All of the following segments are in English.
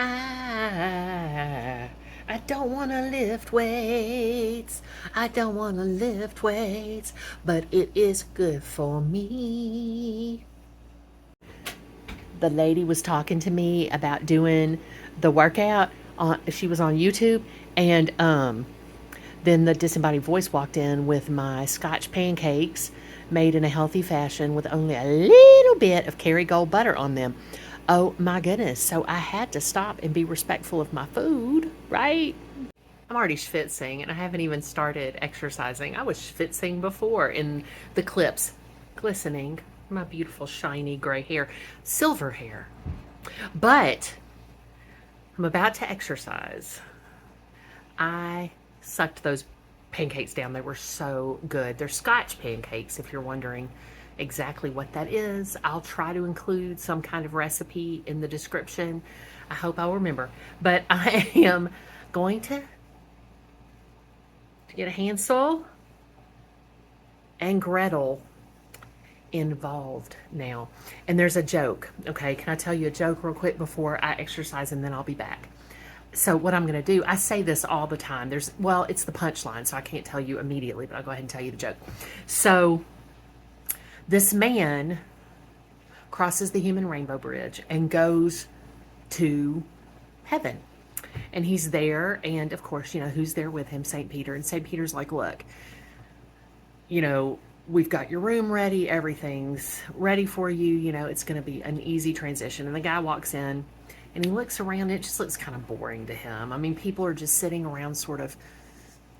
I don't want to lift weights. I don't want to lift weights, but it is good for me. The lady was talking to me about doing the workout on, she was on YouTube, and then the disembodied voice walked in with my Scotch pancakes made in a healthy fashion with only a little bit of Kerrygold butter on them. Oh my goodness. So I had to stop and be respectful of my food, right? I'm already schwitzing and I haven't even started exercising. I was schwitzing before in the clips, glistening. My beautiful shiny gray hair, silver hair. But I'm about to exercise. I sucked those pancakes down. They were so good. They're Scotch pancakes, if you're wondering exactly what that is. I'll try to include some kind of recipe in the description. I hope I'll remember. But I am going to get a Hansel and Gretel involved now. And there's a joke, okay? Can I tell you a joke real quick before I exercise and then I'll be back? So what I'm going to do, I say this all the time. Well, it's the punchline, so I can't tell you immediately, but I'll go ahead and tell you the joke. So this man crosses the human rainbow bridge and goes to heaven. And he's there, and of course, who's there with him? St. Peter. And St. Peter's like, look, we've got your room ready. Everything's ready for you. It's going to be an easy transition. And the guy walks in and he looks around. It just looks kind of boring to him. I mean, people are just sitting around sort of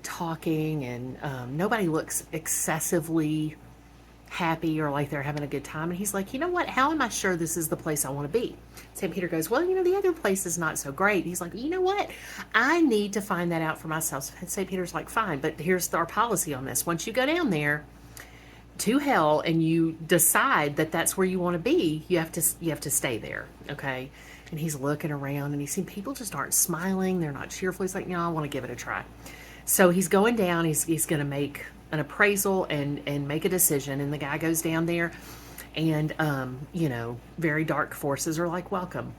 talking, and nobody looks excessively happy or like they're having a good time. And he's like, you know what? How am I sure this is the place I want to be? St. Peter goes, well, the other place is not so great. He's like, you know what? I need to find that out for myself. St. Peter's like, fine, but here's our policy on this. Once you go down there to hell and you decide that that's where you want to be, you have to stay there, okay? And he's looking around and he's seen people just aren't smiling. They're not cheerful. He's like, no, I want to give it a try. So he's going down. He's going to make an appraisal and make a decision. And the guy goes down there, and very dark forces are like, welcome.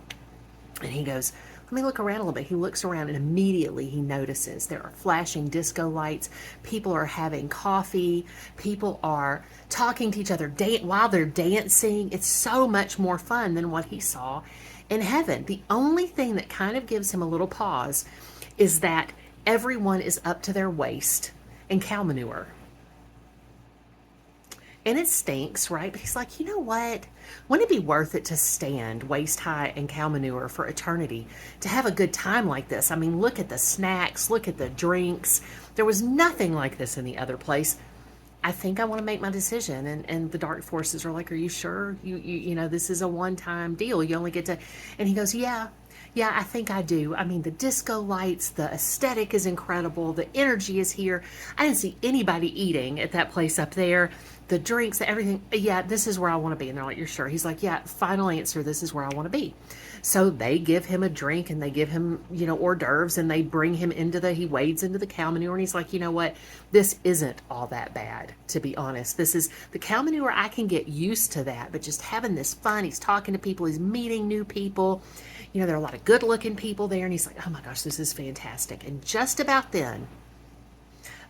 And he goes, let me look around a little bit. He looks around and immediately he notices there are flashing disco lights. People are having coffee. People are talking to each other while they're dancing. It's so much more fun than what he saw in heaven. The only thing that kind of gives him a little pause is that everyone is up to their waist in cow manure. And it stinks, right? But he's like, you know what? Wouldn't it be worth it to stand waist high in cow manure for eternity to have a good time like this? I mean, look at the snacks, look at the drinks. There was nothing like this in the other place. I think I want to make my decision. And the dark forces are like, are you sure? This is a one-time deal. You only get to, and he goes, yeah, I think I do. I mean, the disco lights, the aesthetic is incredible. The energy is here. I didn't see anybody eating at that place up there. The drinks, everything. Yeah, this is where I want to be. And they're like, you're sure? He's like, yeah, final answer. This is where I want to be. So they give him a drink and they give him, hors d'oeuvres, and they bring him he wades into the cow manure, and he's like, you know what? This isn't all that bad, to be honest. This is the cow manure. I can get used to that, but just having this fun, he's talking to people, he's meeting new people. There are a lot of good looking people there, and he's like, oh my gosh, this is fantastic. And just about then,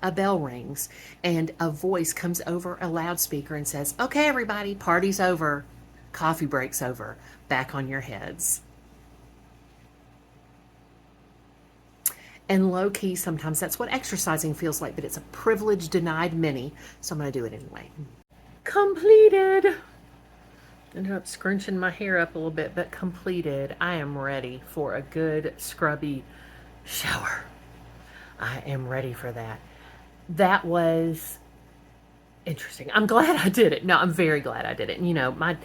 a bell rings and a voice comes over a loudspeaker and says, okay, everybody, party's over. Coffee break's over. Back on your heads. And low key, sometimes that's what exercising feels like, but it's a privilege denied many. So I'm going to do it anyway. Completed. Ended up scrunching my hair up a little bit, but completed. I am ready for a good scrubby shower. I am ready for that. That was interesting. I'm glad I did it. No, I'm very glad I did it. And, my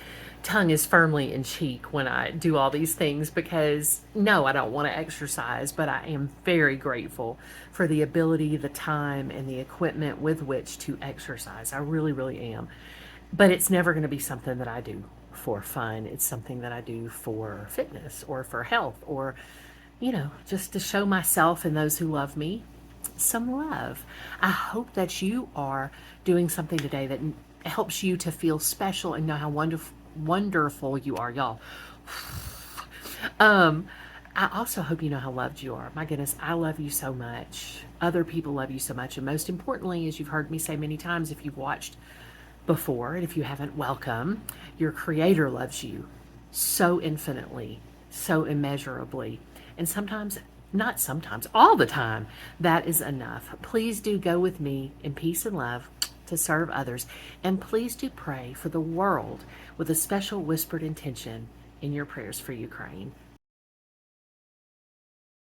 tongue is firmly in cheek when I do all these things because, no, I don't want to exercise, but I am very grateful for the ability, the time, and the equipment with which to exercise. I really, really am. But it's never going to be something that I do for fun. It's something that I do for fitness or for health or, just to show myself and those who love me some love. I hope that you are doing something today that helps you to feel special and know how wonderful you are, y'all. I also hope you know how loved you are. My goodness, I love you so much. Other people love you so much. And most importantly, as you've heard me say many times, if you've watched before, and if you haven't, welcome, your Creator loves you so infinitely, so immeasurably. And sometimes, not sometimes, all the time, that is enough. Please do go with me in peace and love to serve others. And please do pray for the world with a special whispered intention in your prayers for Ukraine.